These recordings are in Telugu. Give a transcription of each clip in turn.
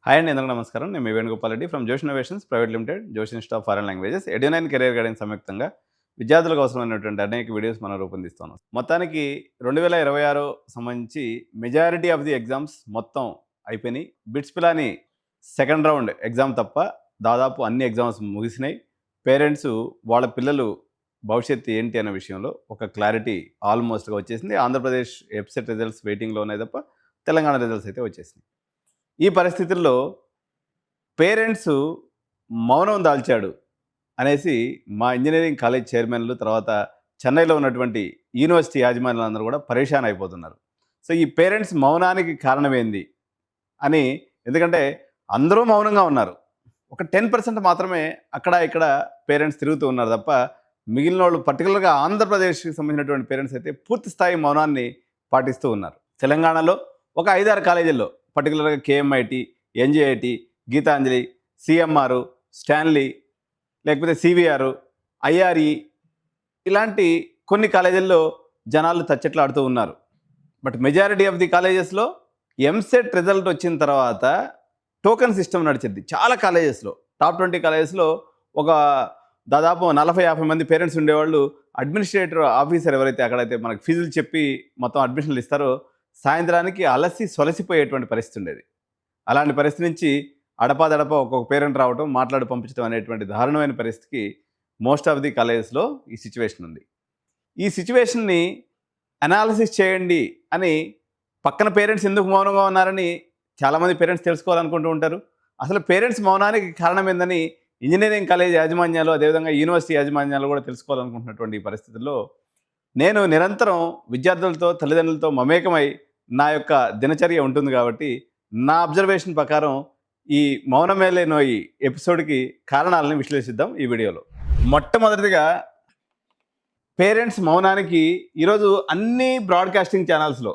హాయ్ అండి, అందరికీ నమస్కారం. నేను మీ Venugopal Reddy from Josh Innovations Private Limited, Josh Institute of Foreign Languages, Edunine Career Guidance సంయుక్తంగా విద్యార్థులకు అవసరమైనటువంటి అనేక వీడియోస్ మనం రూపొందిస్తున్నాం. మొత్తానికి 2026 సంబంధించి మెజారిటీ ఆఫ్ ది ఎగ్జామ్స్ మొత్తం అయిపోయినాయి. Bits Pilani second round exam తప్ప దాదాపు అన్ని ఎగ్జామ్స్ ముగిసినాయి. పేరెంట్స్ వాళ్ళ పిల్లలు భవిష్యత్తు ఏంటి అనే విషయంలో ఒక క్లారిటీ ఆల్మోస్ట్గా వచ్చేసింది. ఆంధ్రప్రదేశ్ ఎఫ్సెట్ రిజల్ట్స్ వెయిటింగ్లో ఉన్నాయి తప్ప తెలంగాణ రిజల్ట్స్ అయితే వచ్చేసినాయి. ఈ పరిస్థితుల్లో పేరెంట్స్ మౌనం దాల్చాడు అనేసి మా ఇంజనీరింగ్ కాలేజ్ చైర్మన్లు, తర్వాత చెన్నైలో ఉన్నటువంటి యూనివర్సిటీ యాజమాన్యులందరూ కూడా పరేషాన్ అయిపోతున్నారు. సో ఈ పేరెంట్స్ మౌనానికి కారణం ఏంది అని, ఎందుకంటే అందరూ మౌనంగా ఉన్నారు, ఒక 10% మాత్రమే అక్కడ ఇక్కడ పేరెంట్స్ తిరుగుతూ ఉన్నారు తప్ప మిగిలిన వాళ్ళు, పర్టికులర్గా ఆంధ్రప్రదేశ్కి సంబంధించినటువంటి పేరెంట్స్ అయితే పూర్తి స్థాయి మౌనాన్ని పాటిస్తూ ఉన్నారు. తెలంగాణలో ఒక 5-6 కాలేజీల్లో, పర్టికులర్గా కేఎంఐటి, ఎన్జేఐటి, గీతాంజలి, సిఎంఆర్, స్టాన్లీ, లేకపోతే సివిఆర్, ఐఆర్ఈ, ఇలాంటి కొన్ని కాలేజీల్లో జనాలు తచ్చెట్లాడుతూ ఉన్నారు. బట్ మెజారిటీ ఆఫ్ ది కాలేజెస్లో ఎంసెట్ రిజల్ట్ వచ్చిన తర్వాత టోకెన్ సిస్టమ్ నడిచింది. చాలా కాలేజెస్లో, టాప్ 20 కాలేజెస్లో ఒక దాదాపు 40-50 మంది పేరెంట్స్ ఉండేవాళ్ళు. అడ్మినిస్ట్రేటర్ ఆఫీసర్ ఎవరైతే అక్కడైతే మనకు ఫీజులు చెప్పి మొత్తం అడ్మిషన్లు ఇస్తారో, సాయంత్రానికి అలసి సొలసిపోయేటువంటి పరిస్థితి ఉండేది. అలాంటి పరిస్థితి నుంచి అడపాదడప ఒక్కొక్క పేరెంట్ రావడం, మాట్లాడి పంపించడం అనేటువంటి దారుణమైన పరిస్థితికి మోస్ట్ ఆఫ్ ది కాలేజెస్లో ఈ సిచ్యువేషన్ ఉంది. ఈ సిచ్యువేషన్ని అనాలిసిస్ చేయండి అని పక్కన పేరెంట్స్ ఎందుకు మౌనంగా ఉన్నారని చాలామంది పేరెంట్స్ తెలుసుకోవాలనుకుంటూ ఉంటారు. అసలు పేరెంట్స్ మౌనానికి కారణం ఏందని ఇంజనీరింగ్ కాలేజ్ యాజమాన్యాలు, అదేవిధంగా యూనివర్సిటీ యాజమాన్యాలు కూడా తెలుసుకోవాలనుకుంటున్నటువంటి ఈ పరిస్థితుల్లో నేను నిరంతరం విద్యార్థులతో, తల్లిదండ్రులతో మమేకమై నా యొక్క దినచర్య ఉంటుంది కాబట్టి నా అబ్జర్వేషన్ ప్రకారం ఈ మౌనమేలే నోయి ఎపిసోడ్కి కారణాలను విశ్లేషిద్దాం ఈ వీడియోలో. మొట్టమొదటిగా పేరెంట్స్ మౌనానికి ఈరోజు అన్ని బ్రాడ్కాస్టింగ్ ఛానల్స్లో,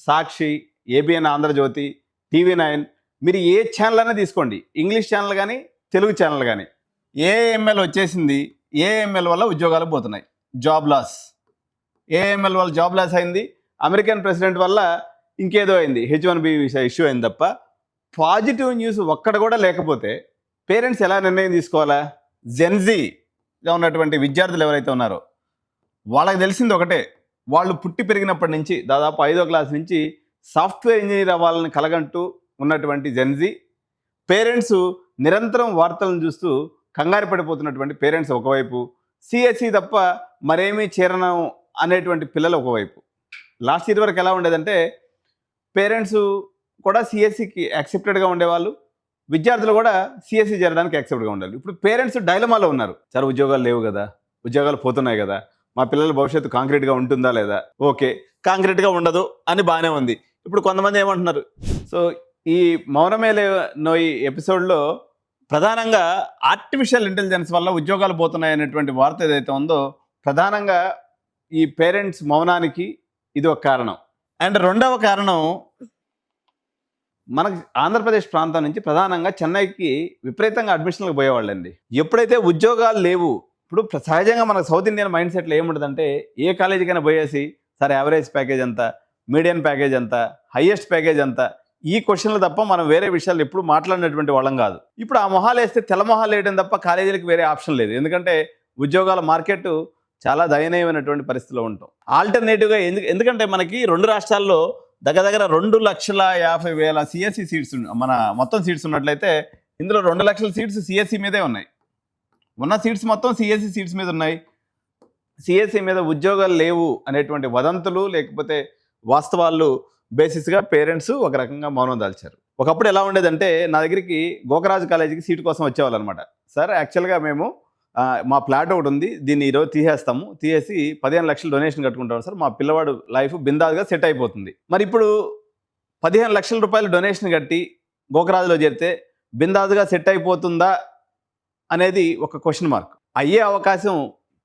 సాక్షి, ఏబిఎన్ ఆంధ్రజ్యోతి, TV9, మీరు ఏ ఛానల్ అయినా తీసుకోండి, ఇంగ్లీష్ ఛానల్ కానీ తెలుగు ఛానల్ కానీ, ఏఎంఎల్ వచ్చేసింది. ఏఎంఎల్ వల్ల ఉద్యోగాలు పోతున్నాయి, జాబ్ లాస్. ఏఎంఎల్ వల్ల జాబ్ లాస్ అయింది. అమెరికన్ ప్రెసిడెంట్ వల్ల ఇంకేదో అయింది, H1B ఇష్యూ అయింది తప్ప పాజిటివ్ న్యూస్ ఒక్కడ కూడా లేకపోతే పేరెంట్స్ ఎలా నిర్ణయం తీసుకోవాలా? జెన్జీగా ఉన్నటువంటి విద్యార్థులు ఎవరైతే ఉన్నారో వాళ్ళకి తెలిసింది ఒకటే, వాళ్ళు పుట్టి పెరిగినప్పటి నుంచి దాదాపు 5వ క్లాస్ నుంచి సాఫ్ట్వేర్ ఇంజనీర్ అవ్వాలని కలగంటూ ఉన్నటువంటి జెన్జీ పేరెంట్స్ నిరంతరం వార్తలను చూస్తూ కంగారు పడిపోతున్నటువంటి పేరెంట్స్ ఒకవైపు, సిఎస్సి తప్ప మరేమీ చేరను అనేటువంటి పిల్లలు ఒకవైపు. లాస్ట్ ఇయర్ వరకు ఎలా ఉండేదంటే పేరెంట్స్ కూడా సిఎస్సికి యాక్సెప్టెడ్గా ఉండేవాళ్ళు, విద్యార్థులు కూడా సిఎస్సి చేరడానికి యాక్సెప్ట్గా ఉండాలి. ఇప్పుడు పేరెంట్స్ డైలమాలో ఉన్నారు. సార్ ఉద్యోగాలు లేవు కదా, ఉద్యోగాలు పోతున్నాయి కదా, మా పిల్లల భవిష్యత్తు కాంక్రీట్గా ఉంటుందా లేదా? ఓకే, కాంక్రీట్గా ఉండదు అని బాగానే ఉంది. ఇప్పుడు కొంతమంది ఏమంటున్నారు? సో ఈ మౌనమేలే నోయి ఎపిసోడ్లో ప్రధానంగా ఆర్టిఫిషియల్ ఇంటెలిజెన్స్ వల్ల ఉద్యోగాలు పోతున్నాయి అనేటువంటి వార్త ఏదైతే ఉందో, ప్రధానంగా ఈ పేరెంట్స్ మౌనానికి ఇది ఒక కారణం. అండ్ రెండవ కారణం, మనకు ఆంధ్రప్రదేశ్ ప్రాంతం నుంచి ప్రధానంగా చెన్నైకి విపరీతంగా అడ్మిషన్లకు పోయేవాళ్ళండి. ఎప్పుడైతే ఉద్యోగాలు లేవు, ఇప్పుడు సహజంగా మనకు సౌత్ ఇండియన్ మైండ్ సెట్లో ఏముంటుందంటే ఏ కాలేజీకైనా పోయేసి సార్ యావరేజ్ ప్యాకేజ్ ఎంత, మీడియన్ ప్యాకేజ్ ఎంత, హయ్యెస్ట్ ప్యాకేజ్ ఎంత, ఈ క్వశ్చన్లు తప్ప మనం వేరే విషయాలు ఎప్పుడు మాట్లాడినటువంటి వాళ్ళం కాదు. ఇప్పుడు ఆ మొహాలు వేస్తే తెల్ల మొహాలు వేయడం తప్ప కాలేజీలకు వేరే ఆప్షన్ లేదు. ఎందుకంటే ఉద్యోగాల మార్కెట్ చాలా దయనీయమైనటువంటి పరిస్థితిలో ఉంటాం. ఆల్టర్నేటివ్గా ఎందుకంటే మనకి 2 రాష్ట్రాల్లో దగ్గర 2,50,000 సిఎస్సి సీట్స్, మన మొత్తం సీట్స్ ఉన్నట్లయితే ఇందులో 2 లక్షల సీట్స్ సిఎస్సి మీదే ఉన్నాయి. ఉన్న సీట్స్ మొత్తం సిఎస్సి సీట్స్ మీద ఉన్నాయి. సిఎస్సి మీద ఉద్యోగాలు లేవు అనేటువంటి వదంతులు లేకపోతే వాస్తవాలు బేసిస్గా పేరెంట్స్ ఒక రకంగా మౌనం దాల్చారు. ఒకప్పుడు ఎలా ఉండేదంటే నా దగ్గరికి గోకరాజు కాలేజీకి సీటు కోసం వచ్చేవాళ్ళు అనమాట. సార్ యాక్చువల్గా మేము మా ఫ్లాట్ ఒకటి ఉంది, దీన్ని ఈరోజు తీసేసి 15 లక్షలు డొనేషన్ కట్టుకుంటాం సార్, మా పిల్లవాడు లైఫ్ బిందాస్గా సెట్ అయిపోతుంది. మరి ఇప్పుడు 15 లక్షల రూపాయలు డొనేషన్ కట్టి గోకరాజులో చేరితే బిందాస్గా సెట్ అయిపోతుందా అనేది ఒక క్వశ్చన్ మార్క్. అయ్యే అవకాశం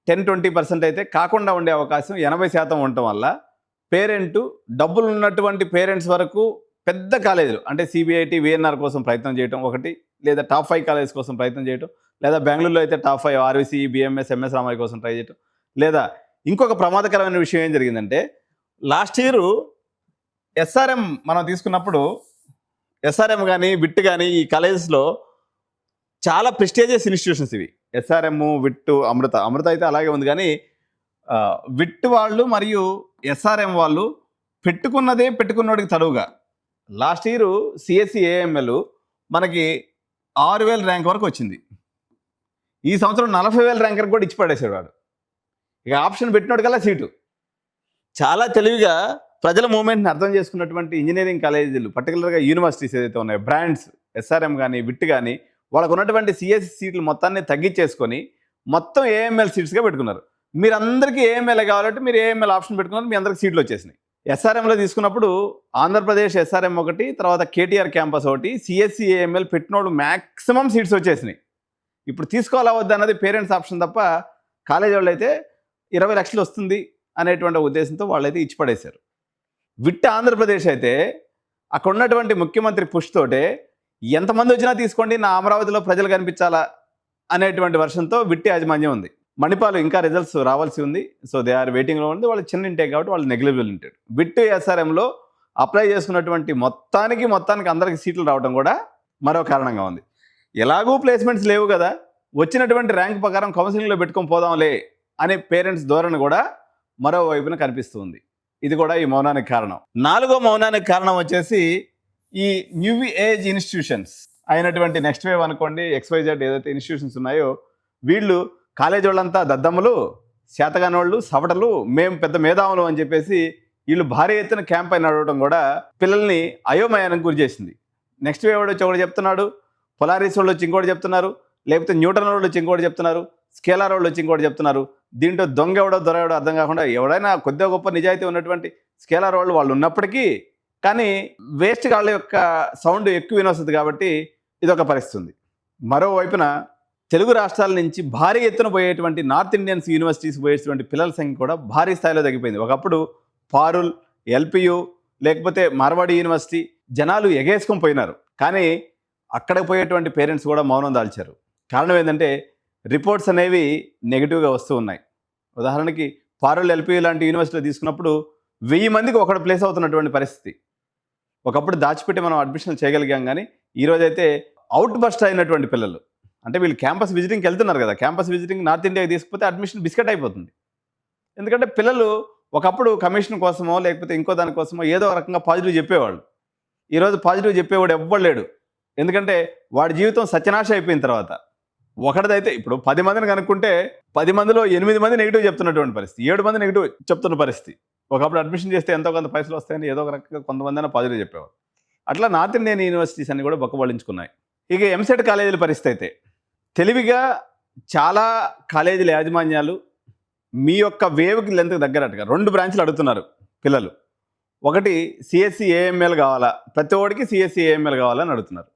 10-20% అయితే, కాకుండా ఉండే అవకాశం 80% ఉండటం వల్ల పేరెంట్, డబ్బులు ఉన్నటువంటి పేరెంట్స్ వరకు పెద్ద కాలేజీలు అంటే సిబిఐటి, విఎన్ఆర్ కోసం ప్రయత్నం చేయటం ఒకటి, లేదా టాప్ 5 కాలేజెస్ కోసం ప్రయత్నం చేయటం, లేదా బెంగళూరులో అయితే top 5 RVC, BMS, MS Ramaiah కోసం ట్రై చేయటం. లేదా ఇంకొక ప్రమాదకరమైన విషయం ఏం జరిగిందంటే, లాస్ట్ ఇయర్ ఎస్ఆర్ఎం మనం తీసుకున్నప్పుడు ఎస్ఆర్ఎం కానీ విట్ కానీ ఈ కాలేజెస్లో చాలా ప్రెస్టీజియస్ ఇన్స్టిట్యూషన్స్ ఇవి. ఎస్ఆర్ఎం, విట్టు, అమృత అయితే అలాగే ఉంది. కానీ విట్ వాళ్ళు మరియు ఎస్ఆర్ఎం వాళ్ళు పెట్టుకున్నదే పెట్టుకున్నోడికి తడువుగా. లాస్ట్ ఇయర్ సిఎస్సి ఏఎంఎల్ మనకి 6,000 ర్యాంక్ వరకు వచ్చింది. ఈ సంవత్సరం 40,000 ర్యాంకర్ కూడా ఇచ్చి పడేసాడు వాడు. ఇక ఆప్షన్ పెట్టినోడు కల్లా సీటు. చాలా తెలివిగా ప్రజల మూవ్మెంట్ని అర్థం చేసుకున్నటువంటి ఇంజనీరింగ్ కాలేజీలు, పర్టికులర్గా యూనివర్సిటీస్ ఏదైతే ఉన్నాయో, బ్రాండ్స్ ఎస్ఆర్ఎం కానీ విట్ కానీ, వాళ్ళకు ఉన్నటువంటి సిఎస్సి సీట్లు మొత్తాన్ని తగ్గించేసుకొని మొత్తం ఏఎంఎల్ సీట్స్గా పెట్టుకున్నారు. మీరందరికీ ఏఎంఎల్ కావాలంటే మీరు ఏఎంఎల్ ఆప్షన్ పెట్టుకున్నారు, మీ అందరికి సీట్లు వచ్చేసినాయి. ఎస్ఆర్ఎంలో తీసుకున్నప్పుడు ఆంధ్రప్రదేశ్ ఎస్ఆర్ఎం ఒకటి, తర్వాత కేటీఆర్ క్యాంపస్ ఒకటి, సిఎస్సి ఏఎంఎల్ పెట్టినోడు మ్యాక్సిమం సీట్స్ వచ్చేసినాయి. ఇప్పుడు తీసుకోవాలా వద్దా అన్నది పేరెంట్స్ ఆప్షన్ తప్ప, కాలేజీ వాళ్ళు అయితే 20 లక్షలు వస్తుంది అనేటువంటి ఉద్దేశంతో వాళ్ళైతే ఇచ్చి పడేశారు. విట్ ఆంధ్రప్రదేశ్ అయితే అక్కడ ఉన్నటువంటి ముఖ్యమంత్రి పుష్ తోటే ఎంతమంది వచ్చినా తీసుకోండి, నా అమరావతిలో ప్రజలు కనిపించాలా అనేటువంటి వర్షంతో విట్ యాజమాన్యం ఉంది. మణిపాల్ ఇంకా రిజల్ట్స్ రావాల్సి ఉంది. సో దే ఆర్ వెయిటింగ్లో ఉంది. వాళ్ళు చిన్న ఇంటే కాబట్టి వాళ్ళు నెగ్లిజిబుల్ ఇంటాడు. విట్ ఎస్ఆర్ఎంలో అప్లై చేసుకున్నటువంటి మొత్తానికి అందరికి సీట్లు రావడం కూడా మరో కారణంగా ఉంది. ఎలాగూ ప్లేస్మెంట్స్ లేవు కదా, వచ్చినటువంటి ర్యాంక్ ప్రకారం కౌన్సిలింగ్లో పెట్టుకొని పోదాంలే అనే పేరెంట్స్ ధోరణి కూడా మరోవైపున కనిపిస్తుంది. ఇది కూడా ఈ మౌనానికి కారణం. 4వ మౌనానికి కారణం వచ్చేసి ఈ న్యూ ఏజ్ ఇన్స్టిట్యూషన్స్ అయినటువంటి నెక్స్ట్ వేవ్ అనుకోండి, XYZ ఏదైతే ఇన్స్టిట్యూషన్స్ ఉన్నాయో, వీళ్ళు కాలేజీ వాళ్ళంతా దద్దమ్మలు, శాతగానోళ్ళు, సవటలు, మేము పెద్ద మేధావులు అని చెప్పేసి వీళ్ళు భారీ ఎత్తున క్యాంప్ అయిన నడవడం కూడా పిల్లల్ని అయోమయానికి గురి చేసింది. నెక్స్ట్ వేవ్ వచ్చి ఒకటి చెప్తున్నాడు, పొలారిస్ వాళ్ళు వచ్చి ఇంకోటి చెప్తున్నారు, లేకపోతే న్యూటన్ వాళ్ళు వచ్చి ఇంకోటి చెప్తున్నారు, స్కేలార్ వాళ్ళు వచ్చి ఇంకోటి చెప్తున్నారు. దీంట్లో దొంగ ఎవడో దొర ఎవడో అర్థం కాకుండా ఎవడైనా కొద్దిగా గొప్ప నిజాయితీ ఉన్నటువంటి స్కేలార్ వాళ్ళు ఉన్నప్పటికీ కానీ వేస్ట్ వాళ్ళ యొక్క సౌండ్ ఎక్కువ వినొస్తుంది కాబట్టి ఇదొక పరిస్థితి ఉంది. మరోవైపున తెలుగు రాష్ట్రాల నుంచి భారీ ఎత్తున పోయేటువంటి నార్త్ ఇండియన్స్ యూనివర్సిటీస్ పోయేటువంటి పిల్లల సంఖ్య కూడా భారీ స్థాయిలో తగ్గిపోయింది. ఒకప్పుడు పారుల్, ఎల్పియు, లేకపోతే మార్వాడి యూనివర్సిటీ జనాలు ఎగేసుకొని పోయినారు. కానీ అక్కడికి పోయేటువంటి పేరెంట్స్ కూడా మౌనం దాల్చారు. కారణం ఏంటంటే రిపోర్ట్స్ అనేవి నెగిటివ్గా వస్తూ ఉన్నాయి. ఉదాహరణకి పారుల్, ఎల్పియు లాంటి యూనివర్సిటీలో తీసుకున్నప్పుడు 1000 మందికి ఒకటి ప్లేస్ అవుతున్నటువంటి పరిస్థితి. ఒకప్పుడు దాచిపెట్టి మనం అడ్మిషన్లు చేయగలిగాం. కానీ ఈరోజైతే అవుట్ బస్ట్ అయినటువంటి పిల్లలు, అంటే వీళ్ళు క్యాంపస్ విజిటింగ్కి వెళ్తున్నారు కదా, క్యాంపస్ విజిటింగ్ నార్త్ ఇండియాకి తీసుకుపోతే అడ్మిషన్ బిస్కెట్ అయిపోతుంది. ఎందుకంటే పిల్లలు ఒకప్పుడు కమిషన్ కోసమో లేకపోతే ఇంకో దానికోసమో ఏదో రకంగా పాజిటివ్ చెప్పేవాళ్ళు. ఈరోజు పాజిటివ్ చెప్పేవాడు ఎవ్వడు లేడు. ఎందుకంటే వాడి జీవితం సత్యనాశ అయిపోయిన తర్వాత ఒకటిదైతే ఇప్పుడు 10 మందిని కనుక్కుంటే 10 మందిలో 8 మంది నెగిటివ్ చెప్తున్నటువంటి పరిస్థితి, 7 మంది నెగిటివ్ చెప్తున్న పరిస్థితి. ఒకప్పుడు అడ్మిషన్ చేస్తే ఎంతో కొంత పైసలు వస్తాయని ఏదో ఒక రకంగా కొంతమంది అయినా పాజిటివ్ చెప్పేవారు. అట్లా నార్త్ ఇండియన్ యూనివర్సిటీస్ అన్ని కూడా బొక్కబడించుకున్నాయి. ఇక ఎంసెట్ కాలేజీల పరిస్థితి అయితే తెలివిగా చాలా కాలేజీల యాజమాన్యాలు మీ యొక్క వేవ్కి లెంత్కి దగ్గరట్టుగా 2 బ్రాంచ్లు అడుగుతున్నారు పిల్లలు. ఒకటి సిఎస్సి ఏఎంఎల్ కావాలా, ప్రతి ఒక్కడికి సిఎస్సి ఏఎంఎల్ కావాలని అడుగుతున్నారు.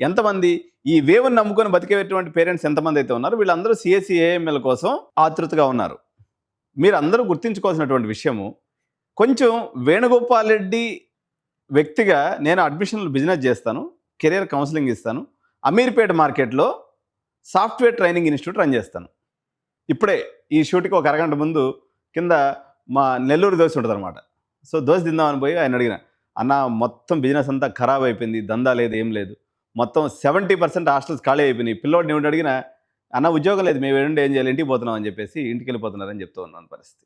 ఎంతమంది ఈ వేవ్ని నమ్ముకొని బతికేటువంటి పేరెంట్స్ ఎంతమంది అయితే ఉన్నారు, వీళ్ళందరూ సిఎస్సి ఏఎంఎల్ కోసం ఆతృతగా ఉన్నారు. మీరు అందరూ గుర్తించుకోవాల్సినటువంటి విషయము, కొంచెం వేణుగోపాల్ రెడ్డి వ్యక్తిగా నేను అడ్మిషన్లు బిజినెస్ చేస్తాను, కెరియర్ కౌన్సిలింగ్ ఇస్తాను, అమీర్పేట మార్కెట్లో సాఫ్ట్వేర్ ట్రైనింగ్ ఇన్స్టిట్యూట్ రన్ చేస్తాను. ఇప్పుడే ఈ షూట్కి ఒక అరగంట ముందు కింద మా నెల్లూరు దోశ ఉంటుంది అనమాట. సో దోశ తిందామని పోయి ఆయన అడిగిన, అన్న మొత్తం బిజినెస్ అంతా ఖరాబ్ అయిపోయింది, దందా లేదు, ఏం లేదు, మొత్తం 70% హాస్టల్స్ ఖాళీ అయిపోయినాయి. పిల్లోడిని ఏమిటి అడిగినా, అన్న ఉద్యోగం లేదు, మేము ఏం చేయాలి, ఇంటికి పోతున్నాం అని చెప్పేసి ఇంటికి వెళ్ళిపోతున్నారని చెప్తూ ఉన్నాను పరిస్థితి.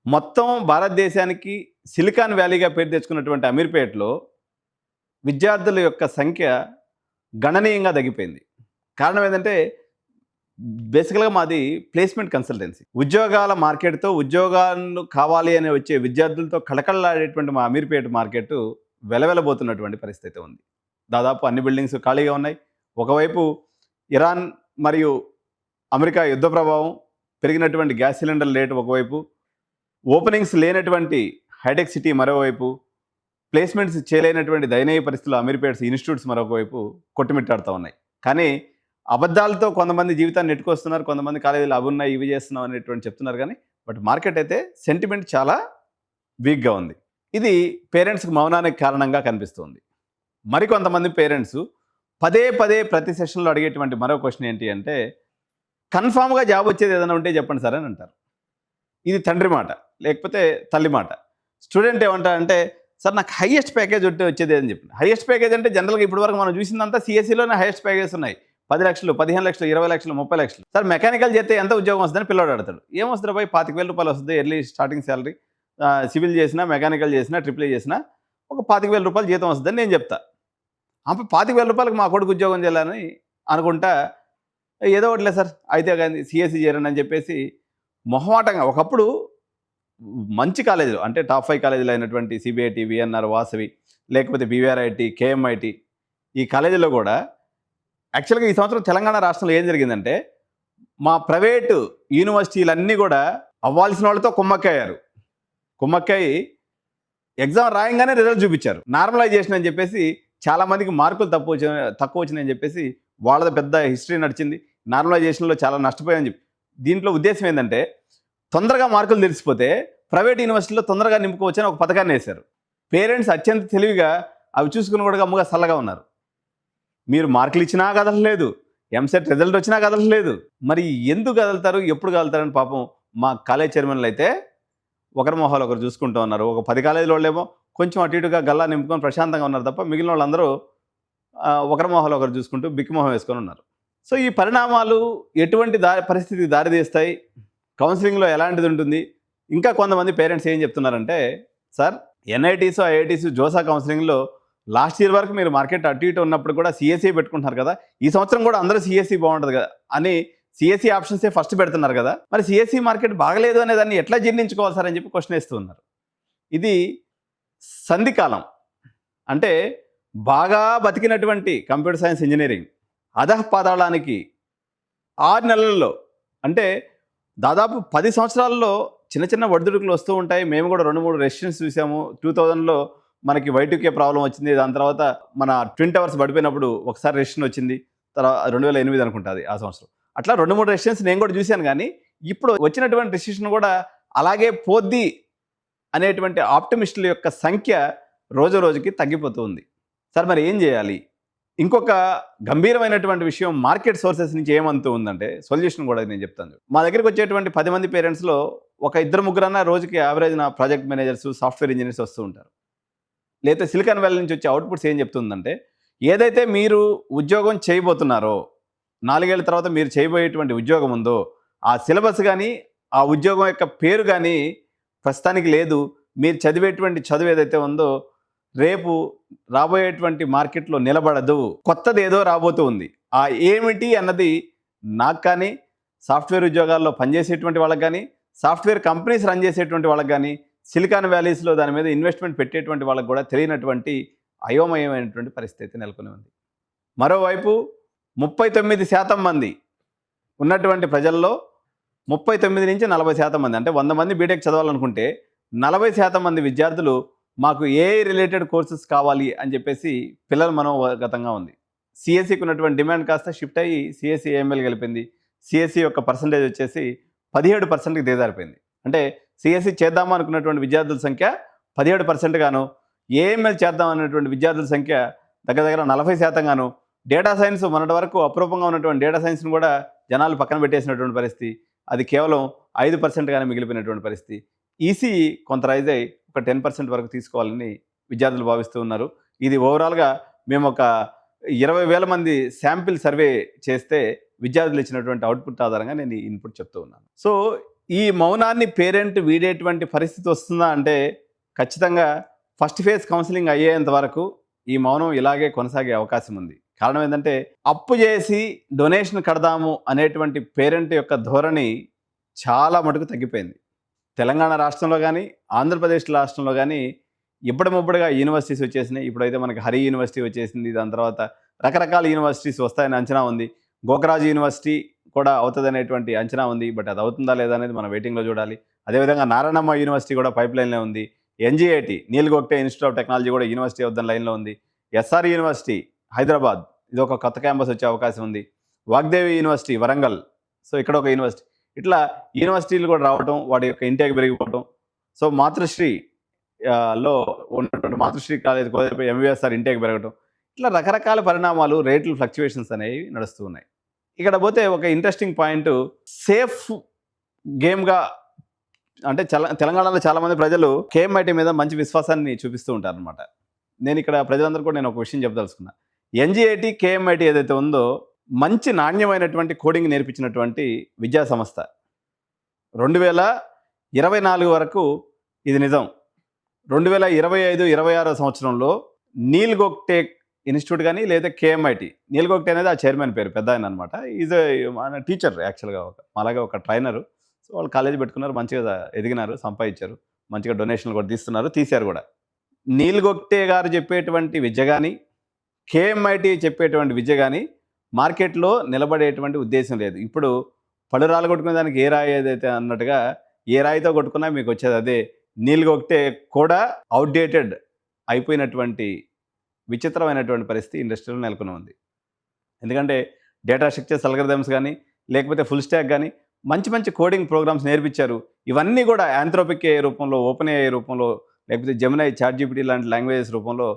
మొత్తం భారతదేశానికి సిలికాన్ వ్యాలీగా పేరు తెచ్చుకున్నటువంటి అమీర్పేటలో విద్యార్థుల యొక్క సంఖ్య గణనీయంగా తగ్గిపోయింది. కారణం ఏంటంటే బేసికల్గా మాది ప్లేస్మెంట్ కన్సల్టెన్సీ. ఉద్యోగాల మార్కెట్తో ఉద్యోగాలు కావాలి అని వచ్చే విద్యార్థులతో కళకళలాడేటువంటి మా అమీర్పేట మార్కెట్ వెలవెలబోతున్నటువంటి పరిస్థితి ఉంది. దాదాపు అన్ని బిల్డింగ్స్ ఖాళీగా ఉన్నాయి. ఒకవైపు ఇరాన్ మరియు అమెరికా యుద్ధ ప్రభావం, పెరిగినటువంటి గ్యాస్ సిలిండర్ రేటు ఒకవైపు, ఓపెనింగ్స్ లేనటువంటి హైటెక్ సిటీ మరోవైపు, ప్లేస్మెంట్స్ చేయలేనటువంటి దయనీయ పరిస్థితుల్లో అమీర్పేట్స్ ఇన్స్టిట్యూట్స్ మరొకవైపు కొట్టుమిట్టాడుతూ ఉన్నాయి. కానీ అబద్ధాలతో కొంతమంది జీవితాన్ని నెట్టుకొస్తున్నారు, కొంతమంది కాలేజీలు అవి ఉన్నాయి ఇవి చేస్తున్నాం అనేటువంటి చెప్తున్నారు. కానీ బట్ మార్కెట్ అయితే సెంటిమెంట్ చాలా వీక్గా ఉంది. ఇది పేరెంట్స్కి మౌనానికి కారణంగా కనిపిస్తుంది. మరికొంతమంది పేరెంట్స్ పదే ప్రతి సెషన్లో అడిగేటువంటి మరో క్వశ్చన్ ఏంటి అంటే, కన్ఫామ్గా జాబ్ వచ్చేది ఏదైనా ఉంటే చెప్పండి సార్ అని అంటారు. ఇది తండ్రి మాట, లేకపోతే తల్లి మాట. స్టూడెంట్ ఏమంటారంటే, సార్ నాకు హైయెస్ట్ ప్యాకేజ్ వచ్చేది అని చెప్పి. హైయెస్ట్ ప్యాకేజ్ అంటే జనరల్గా ఇప్పటివరకు మనం చూసిందంతా సిఎస్సిలోనే హైయెస్ట్ ప్యాకేజెస్ ఉన్నాయి. 10 లక్షలు, 15 లక్షలు, 20 లక్షలు, 30 లక్షలు. సార్ మెకానికల్ చేస్తే ఎంత ఉద్యోగం వస్తుందని పిల్లవాడు అడతాడు. ఏమొస్తుంది పోయి 25,000 రూపాయలు వస్తుంది ఎర్లీ స్టార్టింగ్ శాలరీ. సివిల్ చేసినా, మెకానికల్ చేసినా, ట్రిపుల్ ఏ చేసినా ఒక 25,000 రూపాయలు జీతం వస్తుందని నేను చెప్తా. అప్పుడు 25,000 రూపాయలకు మా కొడుకు ఉద్యోగం చేయాలని అనుకుంటా, ఏదో ఒకటిలే సార్ అయితే కానీ సిఎస్సి చేరండి అని చెప్పేసి మొహమాటంగా ఒకప్పుడు మంచి కాలేజీలు అంటే టాప్ 5 కాలేజీలు అయినటువంటి సిబిఐటి, విఎన్ఆర్, వాసవి, లేకపోతే బీవీఆర్ఐటి, కేఎంఐటి ఈ కాలేజీలో కూడా యాక్చువల్గా ఈ సంవత్సరం తెలంగాణ రాష్ట్రంలో ఏం జరిగిందంటే మా ప్రైవేటు యూనివర్సిటీలన్నీ కూడా అవ్వాల్సిన వాళ్ళతో కుమ్మక్కయ్యారు. కుమ్మక్కయ్యి ఎగ్జామ్ రాయంగానే రిజల్ట్ చూపించారు. నార్మలైజేషన్ అని చెప్పేసి చాలామందికి మార్కులు తక్కువ వచ్చినాయని చెప్పేసి వాళ్ళది పెద్ద హిస్టరీ నడిచింది. నార్మలైజేషన్లో చాలా నష్టపోయాయని చెప్పి దీంట్లో ఉద్దేశం ఏంటంటే తొందరగా మార్కులు తెలిసిపోతే ప్రైవేట్ యూనివర్సిటీలో తొందరగా నింపుకోవచ్చని ఒక పథకాన్ని వేశారు. పేరెంట్స్ అత్యంత తెలివిగా అవి చూసుకుని కూడా గమ్ముగా చల్లగా ఉన్నారు. మీరు మార్కులు ఇచ్చినా కదలలేదు, ఎంసెట్ రిజల్ట్ వచ్చినా కదలలేదు. మరి ఎందుకు కదులుతారు, ఎప్పుడు కదులుతారని పాపం మా కాలేజ్ చైర్మన్లు అయితే ఒకరి మొహాలు ఒకరు చూసుకుంటూ ఉన్నారు. ఒక 10 కాలేజీల వాళ్ళేమో కొంచెం అటు ఇటుగా గల్లా నింపుకొని ప్రశాంతంగా ఉన్నారు తప్ప మిగిలిన వాళ్ళందరూ ఒకరి మొహాలు ఒకరు చూసుకుంటూ బిక్కి మొహం వేసుకొని ఉన్నారు. సో ఈ పరిణామాలు ఎటువంటి పరిస్థితికి దారితీస్తాయి, కౌన్సిలింగ్లో ఎలాంటిది ఉంటుంది? ఇంకా కొంతమంది పేరెంట్స్ ఏం చెప్తున్నారంటే సార్ ఎన్ఐటీస్, ఐఐటీస్, జోసా కౌన్సిలింగ్లో లాస్ట్ ఇయర్ వరకు మీరు మార్కెట్ అటు ఇటు ఉన్నప్పుడు కూడా సిఎస్సి పెట్టుకుంటున్నారు కదా, ఈ సంవత్సరం కూడా అందరూ సిఎస్సి బాగుంటుంది కదా అని సిఎస్సి ఆప్షన్సే ఫస్ట్ పెడుతున్నారు కదా, మరి సిఎస్సి మార్కెట్ బాగలేదు అనే దాన్ని ఎట్లా జీర్ణించుకోవాలి సార్ అని చెప్పి క్వశ్చన్ వేస్తూ ఉన్నారు. ఇది సంధికాలం అంటే బాగా బతికినటువంటి కంప్యూటర్ సైన్స్ ఇంజనీరింగ్ అధఃపాతాళానికి 6 నెలల్లో అంటే దాదాపు 10 సంవత్సరాల్లో చిన్న చిన్న ఒడిదుడుకులు వస్తూ ఉంటాయి. మేము కూడా 2-3 రెసిషన్స్ చూసాము. 2000లో మనకి Y2K ప్రాబ్లం వచ్చింది. దాని తర్వాత మన ట్విన్ టవర్స్ పడిపోయినప్పుడు ఒకసారి రెసిషన్ వచ్చింది. తర్వాత 2008 అనుకుంటుంది ఆ సంవత్సరం. అట్లా 2-3 రెసిషన్స్ నేను కూడా చూశాను. కానీ ఇప్పుడు వచ్చినటువంటి రెసిషన్ కూడా అలాగే పోద్ది అనేటువంటి ఆప్టమిస్టుల యొక్క సంఖ్య రోజు రోజుకి తగ్గిపోతూ ఉంది. సార్ మరి ఏం చేయాలి? ఇంకొక గంభీరమైనటువంటి విషయం మార్కెట్ సోర్సెస్ నుంచి ఏమంతూ ఉందంటే సొల్యూషన్ కూడా నేను చెప్తాను. మా దగ్గరికి వచ్చేటువంటి 10 మంది పేరెంట్స్లో ఒక 2-3 రోజుకి యావరేజ్ నా ప్రాజెక్ట్ మేనేజర్స్, సాఫ్ట్వేర్ ఇంజనీర్స్ వస్తూ ఉంటారు. లేదా సిలికాన్ వ్యాలీ నుంచి వచ్చే అవుట్పుట్స్ ఏం చెప్తుందంటే ఏదైతే మీరు ఉద్యోగం చేయబోతున్నారో 4 ఏళ్ల తర్వాత మీరు చేయబోయేటువంటి ఉద్యోగం ఉందో ఆ సిలబస్ కానీ ఆ ఉద్యోగం యొక్క పేరు కానీ ప్రస్తుతానికి లేదు. మీరు చదివేటువంటి చదువు ఏదైతే ఉందో రేపు రాబోయేటువంటి మార్కెట్లో నిలబడదు, కొత్తది ఏదో రాబోతూ ఉంది. ఆ ఏమిటి అన్నది నాకు కానీ, సాఫ్ట్వేర్ ఉద్యోగాల్లో పనిచేసేటువంటి వాళ్ళకి కానీ, సాఫ్ట్వేర్ కంపెనీస్ రన్ చేసేటువంటి వాళ్ళకి కానీ, సిలికాన్ వ్యాలీస్లో దాని మీద ఇన్వెస్ట్మెంట్ పెట్టేటువంటి వాళ్ళకి కూడా తెలియనటువంటి అయోమయమైనటువంటి పరిస్థితి నెలకొని ఉంది. మరోవైపు 39% మంది ఉన్నటువంటి ప్రజల్లో 39 నుంచి 40% మంది అంటే 100 మంది బీటెక్ చదవాలనుకుంటే 40% మంది విద్యార్థులు మాకు ఏఐ రిలేటెడ్ కోర్సెస్ కావాలి అని చెప్పేసి పిల్లల మనోగతంగా ఉంది. సిఎస్సికి ఉన్నటువంటి డిమాండ్ కాస్త షిఫ్ట్ అయ్యి సిఎస్సి ఏఎంఎల్ గెలిపింది. సిఎస్సి యొక్క పర్సంటేజ్ వచ్చేసి 17%కి దిగజారిపోయింది. అంటే సిఎస్సి చేద్దామా అనుకున్నటువంటి విద్యార్థుల సంఖ్య 17% గాను, ఏఎంఎల్ చేద్దాం అనేటువంటి విద్యార్థుల సంఖ్య దగ్గర 40% గాను, డేటా సైన్స్ మొన్నటి వరకు అప్రూపంగా ఉన్నటువంటి డేటా సైన్స్ను కూడా జనాలు పక్కన పెట్టేసినటువంటి పరిస్థితి, అది కేవలం 5% గానే మిగిలిపోయినటువంటి పరిస్థితి. ఈసీఈ కొంత రైజ్ అయ్యి ఒక 10% వరకు తీసుకోవాలని విద్యార్థులు భావిస్తూ ఉన్నారు. ఇది ఓవరాల్గా మేము ఒక 20,000 మంది శాంపిల్ సర్వే చేస్తే విద్యార్థులు ఇచ్చినటువంటి అవుట్పుట్ ఆధారంగా నేను ఈ ఇన్పుట్ చెప్తూ ఉన్నాను. సో ఈ మౌనాన్ని పేరెంట్ వీడేటువంటి పరిస్థితి వస్తుందా అంటే ఖచ్చితంగా ఫస్ట్ ఫేజ్ కౌన్సిలింగ్ అయ్యేంత వరకు ఈ మౌనం ఇలాగే కొనసాగే అవకాశం ఉంది. కారణం ఏంటంటే అప్పు చేసి డొనేషన్ కడదాము అనేటువంటి పేరెంట్ యొక్క ధోరణి చాలా మటుకు తగ్గిపోయింది. తెలంగాణ రాష్ట్రంలో కానీ ఆంధ్రప్రదేశ్ రాష్ట్రంలో కానీ ఇప్పటిముప్పటిగా యూనివర్సిటీస్ వచ్చేసినాయి. ఇప్పుడైతే మనకి హరి యూనివర్సిటీ వచ్చేసింది. దాని తర్వాత రకరకాల యూనివర్సిటీస్ వస్తాయని అంచనా ఉంది. గోకరాజు యూనివర్సిటీ కూడా అవుతుందనేటువంటి అంచనా ఉంది. బట్ అది అవుతుందా లేదా అనేది మనం వెయిటింగ్లో చూడాలి. అదేవిధంగా నారాయణమ్మ యూనివర్సిటీ కూడా పైప్ లైన్లో ఉంది. NGIT Neil Gogte Institute of Technology కూడా యూనివర్సిటీ వద్ద లైన్లో ఉంది. ఎస్ఆర్ యూనివర్సిటీ హైదరాబాద్ ఇది ఒక కొత్త క్యాంపస్ వచ్చే అవకాశం ఉంది. వాగ్దేవి యూనివర్సిటీ వరంగల్, సో ఇక్కడ ఒక యూనివర్సిటీ, ఇట్లా యూనివర్సిటీలు కూడా రావటం, వాటి యొక్క ఇంటేక్ పెరిగిపోవటం. సో మాతృశ్రీ లో ఉన్నటువంటి మాతృశ్రీ కాలేజ్ ఎంవిఎస్ఆర్ ఇంటేక్ పెరగటం, ఇట్లా రకరకాల పరిణామాలు, రేట్లు ఫ్లక్చువేషన్స్ అనేవి నడుస్తూ ఉన్నాయి. ఇక్కడ పోతే ఒక ఇంట్రెస్టింగ్ పాయింట్, సేఫ్ గేమ్గా అంటే తెలంగాణలో చాలామంది ప్రజలు కేఎంఐటీ మీద మంచి విశ్వాసాన్ని చూపిస్తూ ఉంటారనమాట. నేను ఇక్కడ ప్రజలందరూ కూడా నేను ఒక విషయం చెప్పదలుచుకున్నా. ఎన్జీఐటీ, కేఎంఐటీ ఏదైతే ఉందో మంచి నాణ్యమైనటువంటి కోడింగ్ నేర్పించినటువంటి విద్యా సంస్థ. 2024 వరకు ఇది నిజం. 2025, 26 సంవత్సరంలో నీల్ గోగ్టే ఇన్స్టిట్యూట్ కానీ లేదా కేఎంఐటీ, నీల్ గోగ్టే అనేది ఆ చైర్మన్ పేరు, పెద్ద ఆయన అనమాట. ఈజ్ మన టీచర్ యాక్చువల్గా, అలాగే ఒక ట్రైనరు. సో వాళ్ళు కాలేజీ పెట్టుకున్నారు, మంచిగా ఎదిగినారు, సంపాదించారు, మంచిగా డొనేషన్లు కూడా తీశారు కూడా. నీల్ గోగ్టే గారు చెప్పేటువంటి విద్య కానీ, కేఎంఐటీ చెప్పేటువంటి విద్య కానీ మార్కెట్లో నిలబడేటువంటి ఉద్దేశం లేదు. ఇప్పుడు పలురాలు కొట్టుకునే దానికి ఏ రాయి ఏదైతే అన్నట్టుగా, ఏ రాయితో కొట్టుకున్నా మీకు వచ్చేది అదే. నీల్ గోగ్టే కూడా అవుట్డేటెడ్ అయిపోయినటువంటి విచిత్రమైనటువంటి పరిస్థితి ఇండస్ట్రీలో నెలకొని ఉంది. ఎందుకంటే డేటా స్ట్రక్చర్స్, అల్గరిథమ్స్ కానీ లేకపోతే ఫుల్ స్టాక్ కానీ మంచి మంచి కోడింగ్ ప్రోగ్రామ్స్ నేర్పించారు. ఇవన్నీ కూడా యాంథ్రోపిక్ ఏఐ రూపంలో, ఓపెన్ ఏఐ రూపంలో, లేకపోతే జెమినై, చాట్‌జిపిటి లాంటి లాంగ్వేజెస్ రూపంలో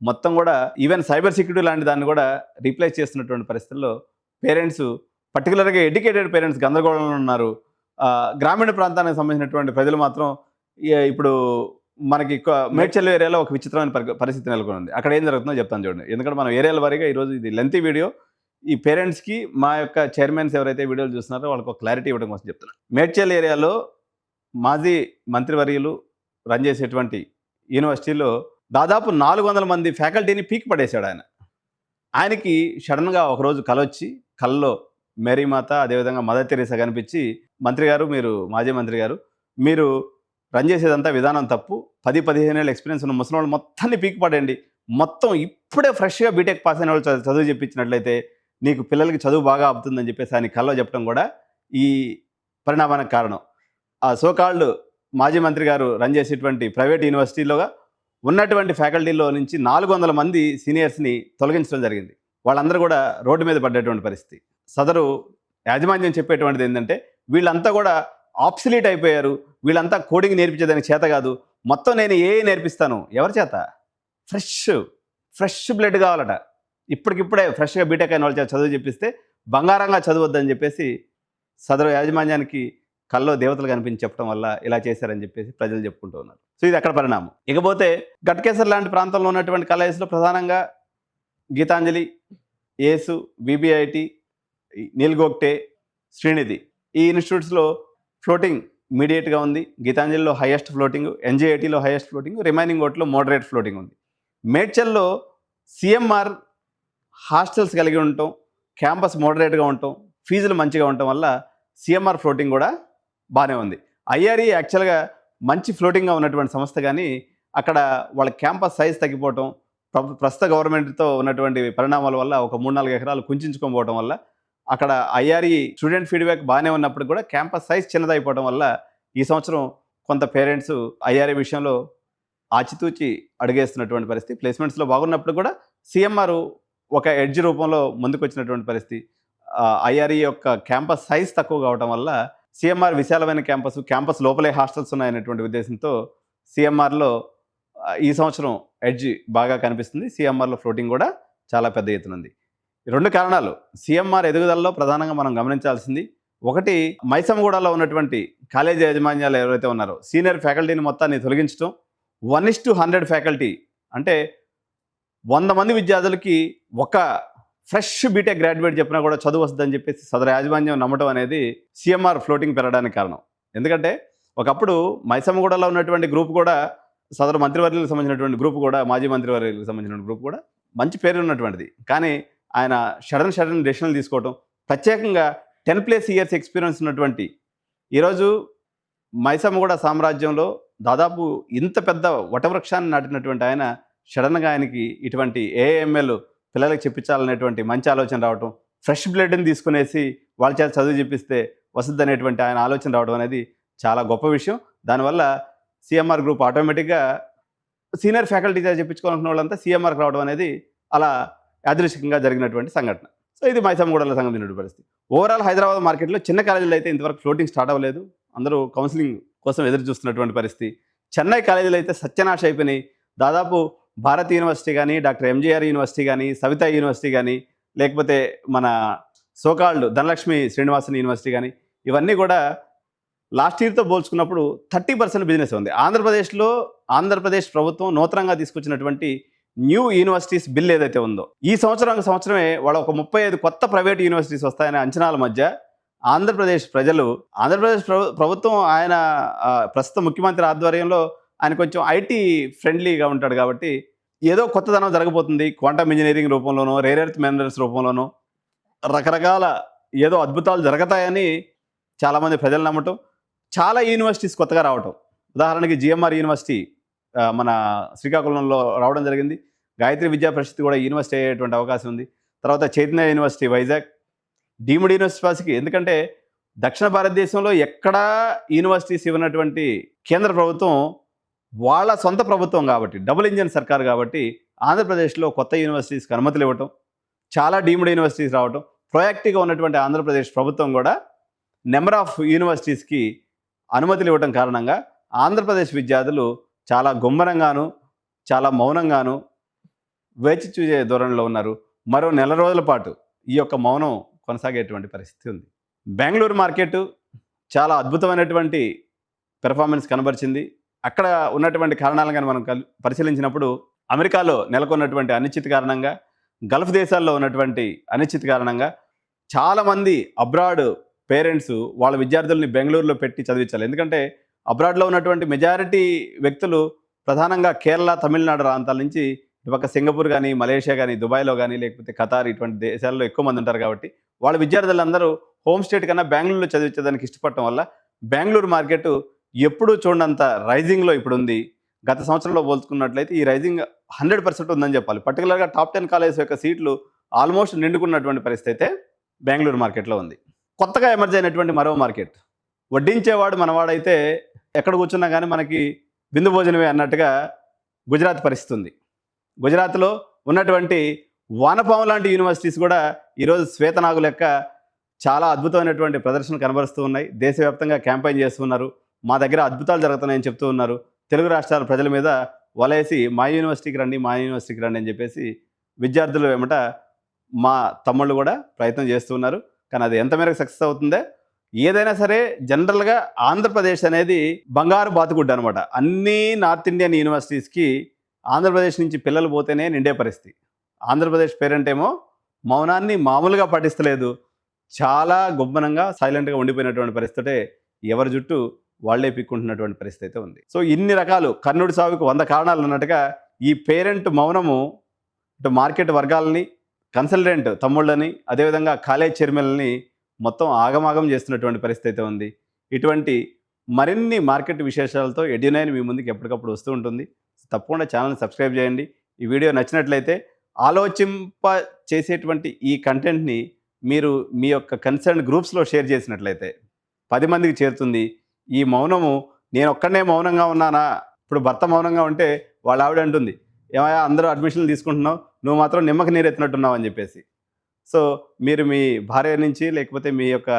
మొత్తం కూడా ఈవెన్ సైబర్ సెక్యూరిటీ లాంటి దాన్ని కూడా రీప్లేస్ చేస్తున్నటువంటి పరిస్థితుల్లో పేరెంట్స్, పర్టికులర్గా ఎడ్యుకేటెడ్ పేరెంట్స్ గందరగోళంలో ఉన్నారు. గ్రామీణ ప్రాంతానికి సంబంధించినటువంటి ప్రజలు మాత్రం ఇప్పుడు మనకి మేడ్చల్ ఏరియాలో ఒక విచిత్రమైన పరిస్థితి నెలకొని ఉంది. అక్కడ ఏం జరుగుతుందో చెప్తాను చూడండి. ఎందుకంటే మనం ఏరియాల వారీగా ఈరోజు ఇది లెంతీ వీడియో. ఈ పేరెంట్స్కి మా యొక్క చైర్మన్స్ ఎవరైతే వీడియోలు చూస్తున్నారో వాళ్ళకి ఒక క్లారిటీ ఇవ్వడం కోసం చెప్తున్నాను. మేడ్చల్ ఏరియాలో మాజీ మంత్రివర్యులు రన్ చేసేటువంటి యూనివర్సిటీలో దాదాపు 400 మంది ఫ్యాకల్టీని పీకి పడేశాడు ఆయన. ఆయనకి సడన్గా ఒకరోజు కలొచ్చి, కల్లో మేరీమాత, అదేవిధంగా మదర్ తెరీసా కనిపించి, మంత్రి గారు, మీరు మాజీ మంత్రి గారు, మీరు రన్ చేసేదంతా విధానం తప్పు, 10-15 ఏళ్ళ ఎక్స్పీరియన్స్ ఉన్న ముసలి వాళ్ళు మొత్తాన్ని పీకి పడండి, మొత్తం ఇప్పుడే ఫ్రెష్గా బీటెక్ పాస్ అయిన వాళ్ళు చదువు చెప్పించినట్లయితే నీకు పిల్లలకి చదువు బాగా అవుతుందని చెప్పేసి ఆయన కల్లో చెప్పడం కూడా ఈ పరిణామానికి కారణం. ఆ సోకాల్డ్ మాజీ మంత్రి గారు రన్ చేసేటువంటి ప్రైవేట్ యూనివర్సిటీలోగా ఉన్నటువంటి ఫ్యాకల్టీలో నుంచి 400 మంది సీనియర్స్ని తొలగించడం జరిగింది. వాళ్ళందరూ కూడా రోడ్డు మీద పడ్డటువంటి పరిస్థితి. సదరు యాజమాన్యం చెప్పేటువంటిది ఏంటంటే వీళ్ళంతా కూడా ఆబ్సలీట్ అయిపోయారు, వీళ్ళంతా కోడింగ్ నేర్పించేదానికి చేత కాదు, మొత్తం నేను ఏఐ నేర్పిస్తాను. ఎవరి చేత? ఫ్రెష్ బ్లడ్ కావాలట. ఇప్పటికిప్పుడే ఫ్రెష్గా బీటెక్ అయిన వాళ్ళ చేత చదువు చెప్పిస్తే బంగారంగా చదవద్దని చెప్పేసి సదరు యాజమాన్యానికి కల్లో దేవతలు కనిపించి చెప్పడం వల్ల ఇలా చేశారని చెప్పేసి ప్రజలు చెప్పుకుంటూ ఉన్నారు. సో ఇది అక్కడ పరిణామం. ఇకపోతే గట్కేసర్ లాంటి ప్రాంతంలో ఉన్నటువంటి కాలేజెస్లో ప్రధానంగా గీతాంజలి, ఏసు, బీబీఐటి, నీల్ గోగ్టే, శ్రీనిధి, ఈ ఇన్స్టిట్యూట్స్లో ఫ్లోటింగ్ ఇమీడియట్గా ఉంది. గీతాంజలిలో హైయెస్ట్ ఫ్లోటింగ్, ఎన్జీఐటీలో హైయెస్ట్ ఫ్లోటింగ్, రిమైనింగ్ ఓట్లో మోడరేట్ ఫ్లోటింగ్ ఉంది. మేడ్చల్లో సిఎంఆర్ హాస్టల్స్ కలిగి ఉండటం, క్యాంపస్ మోడరేట్గా ఉండటం, ఫీజులు మంచిగా ఉండటం వల్ల సిఎంఆర్ ఫ్లోటింగ్ కూడా బాగానే ఉంది. ఐఆర్ఈ యాక్చువల్గా మంచి ఫ్లోటింగ్గా ఉన్నటువంటి సంస్థ, కానీ అక్కడ వాళ్ళ క్యాంపస్ సైజ్ తగ్గిపోవటం, ప్రస్తుత గవర్నమెంట్తో ఉన్నటువంటి పరిణామాల వల్ల ఒక 3-4 ఎకరాలు కుంచుకోకపోవడం వల్ల అక్కడ ఐఆర్ఈ స్టూడెంట్ ఫీడ్బ్యాక్ బాగానే ఉన్నప్పుడు కూడా క్యాంపస్ సైజ్ చిన్నదైపోవడం వల్ల ఈ సంవత్సరం కొంత పేరెంట్స్ ఐఆర్ఈ విషయంలో ఆచితూచి అడుగేస్తున్నటువంటి పరిస్థితి. ప్లేస్మెంట్స్లో బాగున్నప్పుడు కూడా సిఎంఆర్ ఒక ఎడ్జ్ రూపంలో ముందుకు వచ్చినటువంటి పరిస్థితి. ఐఆర్ఈ యొక్క క్యాంపస్ సైజ్ తక్కువ కావడం వల్ల సిఎంఆర్ విశాలమైన క్యాంపస్ లోపలే హాస్టల్స్ ఉన్నాయనేటువంటి ఉద్దేశంతో సిఎంఆర్లో ఈ సంవత్సరం ఎడ్జ్ బాగా కనిపిస్తుంది. సిఎంఆర్లో ఫ్లోటింగ్ కూడా చాలా పెద్ద ఎత్తున ఉంది. 2 కారణాలు సిఎంఆర్ ఎదుగుదలలో ప్రధానంగా మనం గమనించాల్సింది. ఒకటి, మైసమ్మగూడలో ఉన్నటువంటి కాలేజీ యాజమాన్యాలు ఎవరైతే ఉన్నారో సీనియర్ ఫ్యాకల్టీని మొత్తాన్ని తొలగించడం, 1:100 ఫ్యాకల్టీ అంటే 100 మంది విద్యార్థులకి ఒక ఫ్రెష్ బీటెక్ గ్రాడ్యుయేట్ చెప్పినా కూడా చదువు వస్తుందని చెప్పేసి సదరు యాజమాన్యం నమ్మటం అనేది సిఎంఆర్ ఫ్లోటింగ్ పెరగడానికి కారణం. ఎందుకంటే ఒకప్పుడు మైసమ్మగూడలో ఉన్నటువంటి గ్రూప్ కూడా, సదరు మంత్రివర్యులకు సంబంధించినటువంటి గ్రూప్ కూడా, మాజీ మంత్రివర్యులకు సంబంధించిన గ్రూప్ కూడా మంచి పేరు ఉన్నటువంటిది. కానీ ఆయన సడన్ డెసిషన్లు తీసుకోవటం, ప్రత్యేకంగా 10+ years ఎక్స్పీరియన్స్ ఉన్నటువంటి, ఈరోజు మైసమ్మగూడ సామ్రాజ్యంలో దాదాపు ఇంత పెద్ద వటవృక్షాన్ని నాటినటువంటి ఆయన సడన్గా ఆయనకి ఇటువంటి ఏఎంఎల్ పిల్లలకు చెప్పించాలనేటువంటి మంచి ఆలోచన రావటం, ఫ్రెష్ బ్లడ్ని తీసుకునేసి వాళ్ళ చేత చదువు చెప్పిస్తే వస్తుంది అనేటువంటి ఆయన ఆలోచన రావడం అనేది చాలా గొప్ప విషయం. దానివల్ల సిఎంఆర్ గ్రూప్ ఆటోమేటిక్గా సీనియర్ ఫ్యాకల్టీ చేత చెప్పించుకోవాలనుకున్న వాళ్ళంతా సిఎంఆర్కి రావడం అనేది అలా యాదృచ్ఛికంగా జరిగినటువంటి సంఘటన. సో ఇది మైసమ్మగూడలో సంబంధించిన పరిస్థితి. ఓవరాల్ హైదరాబాద్ మార్కెట్లో చిన్న కాలేజీలు అయితే ఇంతవరకు ఫ్లోటింగ్ స్టార్ట్ అవ్వలేదు, అందరూ కౌన్సిలింగ్ కోసం ఎదురు చూస్తున్నటువంటి పరిస్థితి. చెన్నై కాలేజీలు అయితే సత్యనాశ అయిపోయినాయి. దాదాపు భారత్ యూనివర్సిటీ కానీ, డాక్టర్ ఎంజీఆర్ యూనివర్సిటీ కానీ, సవితా యూనివర్సిటీ కానీ, లేకపోతే మన సోకాల్డ్ ధనలక్ష్మి శ్రీనివాసన్ యూనివర్సిటీ కానీ, ఇవన్నీ కూడా లాస్ట్ ఇయర్తో పోల్చుకున్నప్పుడు 30% బిజినెస్ ఉంది. ఆంధ్రప్రదేశ్ ప్రభుత్వం నూతనంగా తీసుకొచ్చినటువంటి న్యూ యూనివర్సిటీస్ బిల్ ఏదైతే ఉందో, ఈ సంవత్సరమే వాళ్ళ ఒక 35 కొత్త ప్రైవేట్ యూనివర్సిటీస్ వస్తాయనే అంచనాల మధ్య ఆంధ్రప్రదేశ్ ప్రభుత్వం ఆయన ప్రస్తుత ముఖ్యమంత్రి ఆధ్వర్యంలో ఆయన కొంచెం ఐటీ ఫ్రెండ్లీగా ఉంటాడు కాబట్టి ఏదో కొత్తదనం జరగబోతుంది, క్వాంటమ్ ఇంజనీరింగ్ రూపంలోనో, రేర్ ఎర్త్ మినరల్స్ రూపంలోనో రకరకాల ఏదో అద్భుతాలు జరుగుతాయని చాలామంది ప్రజలు నమ్మటం, చాలా యూనివర్సిటీస్ కొత్తగా రావటం. ఉదాహరణకి జిఎంఆర్ యూనివర్సిటీ మన శ్రీకాకుళంలో రావడం జరిగింది. గాయత్రి విద్యా పరిషత్ కూడా యూనివర్సిటీ అయ్యేటువంటి అవకాశం ఉంది. తర్వాత చైతన్య యూనివర్సిటీ వైజాగ్ డీమ్డ్ యూనివర్సిటీకి, ఎందుకంటే దక్షిణ భారతదేశంలో ఎక్కడా యూనివర్సిటీస్ ఇవ్వనటువంటి కేంద్ర ప్రభుత్వం వాళ్ళ సొంత ప్రభుత్వం కాబట్టి, డబుల్ ఇంజన్ సర్కార్ కాబట్టి ఆంధ్రప్రదేశ్లో కొత్త యూనివర్సిటీస్కి అనుమతులు ఇవ్వటం, చాలా డీమ్డ్ యూనివర్సిటీస్ రావటం, ప్రొయాక్టివ్గా ఉన్నటువంటి ఆంధ్రప్రదేశ్ ప్రభుత్వం కూడా నెంబర్ ఆఫ్ యూనివర్సిటీస్కి అనుమతులు ఇవ్వటం కారణంగా ఆంధ్రప్రదేశ్ విద్యార్థులు చాలా గుమ్మరంగాను, చాలా మౌనంగాను వేచి చూసే ధోరణిలో ఉన్నారు. మరో నెల రోజుల పాటు ఈ యొక్క మౌనం కొనసాగేటువంటి పరిస్థితి ఉంది. బెంగళూరు మార్కెట్ చాలా అద్భుతమైనటువంటి పెర్ఫార్మెన్స్ కనబరిచింది. అక్కడ ఉన్నటువంటి కారణాలను కానీ మనం పరిశీలించినప్పుడు అమెరికాలో నెలకొన్నటువంటి అనిశ్చితి కారణంగా, గల్ఫ్ దేశాల్లో ఉన్నటువంటి అనిశ్చితి కారణంగా చాలామంది అబ్రాడ్ పేరెంట్స్ వాళ్ళ విద్యార్థుల్ని బెంగళూరులో పెట్టి చదివించాలి. ఎందుకంటే అబ్రాడ్లో ఉన్నటువంటి మెజారిటీ వ్యక్తులు ప్రధానంగా కేరళ, తమిళనాడు ప్రాంతాల నుంచి ఇటుపక్క సింగపూర్ కానీ, మలేషియా కానీ, దుబాయ్లో కానీ, లేకపోతే ఖతార్ ఇటువంటి దేశాల్లో ఎక్కువ మంది ఉంటారు కాబట్టి వాళ్ళ విద్యార్థులందరూ హోమ్ స్టేట్ కన్నా బెంగళూరులో చదివించేదానికి ఇష్టపడటం వల్ల బెంగళూరు మార్కెట్ ఎప్పుడూ చూడనంత రైజింగ్లో ఇప్పుడు ఉంది. గత సంవత్సరంలో పోల్చుకున్నట్లయితే ఈ రైజింగ్ 100% ఉందని చెప్పాలి. పర్టికులర్గా టాప్ 10 కాలేజెస్ యొక్క సీట్లు ఆల్మోస్ట్ నిండుకున్నటువంటి పరిస్థితి అయితే బెంగళూరు మార్కెట్లో ఉంది. కొత్తగా ఎమర్జ్ అయినటువంటి మరో మార్కెట్, వడ్డించేవాడు మనవాడైతే ఎక్కడ కూర్చున్నా కానీ మనకి విందు భోజనమే అన్నట్టుగా గుజరాత్ పరిస్థితి ఉంది. గుజరాత్లో ఉన్నటువంటి వానపాము లాంటి యూనివర్సిటీస్ కూడా ఈరోజు శ్వేతనాగు లెక్క చాలా అద్భుతమైనటువంటి ప్రదర్శన కనబరుస్తూ ఉన్నాయి. దేశవ్యాప్తంగా క్యాంపెయిన్ చేస్తున్నారు, మా దగ్గర అద్భుతాలు జరుగుతున్నాయని చెప్తూ ఉన్నారు. తెలుగు రాష్ట్రాల ప్రజల మీద వలేసి మా యూనివర్సిటీకి రండి అని చెప్పేసి విద్యార్థులు ఏమట మా తమ్ముళ్ళు కూడా ప్రయత్నం చేస్తున్నారు. కానీ అది ఎంత మేరకు సక్సెస్ అవుతుందే, ఏదైనా సరే జనరల్గా ఆంధ్రప్రదేశ్ అనేది బంగారు బాతుగుడ్డ అనమాట. అన్ని నార్త్ ఇండియన్ యూనివర్సిటీస్కి ఆంధ్రప్రదేశ్ నుంచి పిల్లలు పోతేనే నిండే పరిస్థితి. ఆంధ్రప్రదేశ్ పేరెంట్ ఏమో మౌనాన్ని మామూలుగా పాటిస్తలేదు, చాలా గొప్పనంగా సైలెంట్గా ఉండిపోయినటువంటి పరిస్థితే ఎవరి జుట్టు వాళ్లే పిక్కుంటున్నటువంటి పరిస్థితి అయితే ఉంది. సో ఇన్ని రకాలు కర్ణుడి సాగుకు 100 కారణాలు అన్నట్టుగా ఈ పేరెంట్ మౌనము ఇటు మార్కెట్ వర్గాలని, కన్సల్టెంట్ తమ్ముళ్ళని, అదేవిధంగా కాలేజ్ చైర్మన్ని మొత్తం ఆగమాగం చేస్తున్నటువంటి పరిస్థితి అయితే ఉంది. ఇటువంటి మరిన్ని మార్కెట్ విశేషాలతో ఎడ్యు9 మీ ముందుకు ఎప్పటికప్పుడు వస్తూ ఉంటుంది. తప్పకుండా ఛానల్ని సబ్స్క్రైబ్ చేయండి. ఈ వీడియో నచ్చినట్లయితే ఆలోచింప చేసేటువంటి ఈ కంటెంట్ని మీరు మీ యొక్క కన్సర్న్ గ్రూప్స్లో షేర్ చేసినట్లయితే 10 మందికి చేరుతుంది. ఈ మౌనము నేను ఒక్కడనే మౌనంగా ఉన్నానా, ఇప్పుడు భర్త మౌనంగా ఉంటే వాళ్ళ ఆవిడ అంటుంది, ఏమయ్యా అందరూ అడ్మిషన్లు తీసుకుంటున్నావు, నువ్వు మాత్రం నిమ్మకి నీరెత్తినట్టున్నావు అని చెప్పేసి. సో మీరు మీ భార్య నుంచి లేకపోతే మీ యొక్క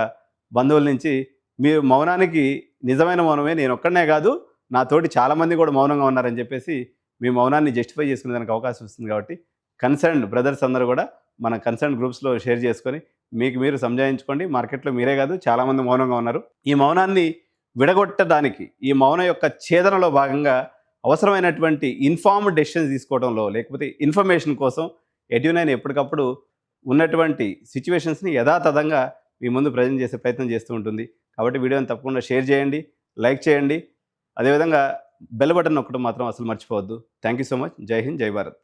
బంధువుల నుంచి మీరు మౌనానికి నిజమైన మౌనమే, నేను ఒక్కడనే కాదు నా తోటి చాలామంది కూడా మౌనంగా ఉన్నారని చెప్పేసి మీ మౌనాన్ని జస్టిఫై చేసుకునేదానికి అవకాశం వస్తుంది. కాబట్టి కన్సర్న్ బ్రదర్స్ అందరూ కూడా మన కన్సర్న్ గ్రూప్స్లో షేర్ చేసుకొని మీకు మీరు సంజాయించుకోండి. మార్కెట్లో మీరే కాదు చాలామంది మౌనంగా ఉన్నారు. ఈ మౌనాన్ని విడగొట్టడానికి, ఈ మౌనం యొక్క ఛేదనలో భాగంగా అవసరమైనటువంటి ఇన్ఫార్మ్డ్ డెసిషన్స్ తీసుకోవడంలో, లేకపోతే ఇన్ఫర్మేషన్ కోసం ఎడ్యు9 ఎప్పటికప్పుడు ఉన్నటువంటి సిచ్యువేషన్స్ని యథాతథంగా మీ ముందు ప్రజెంట్ చేసే ప్రయత్నం చేస్తూ ఉంటుంది. కాబట్టి వీడియోని తప్పకుండా షేర్ చేయండి, లైక్ చేయండి, అదేవిధంగా బెల్ బటన్ నొక్కడం మాత్రం అసలు మర్చిపోవద్దు. Thank you so much. జై హింద్, జై భారత్.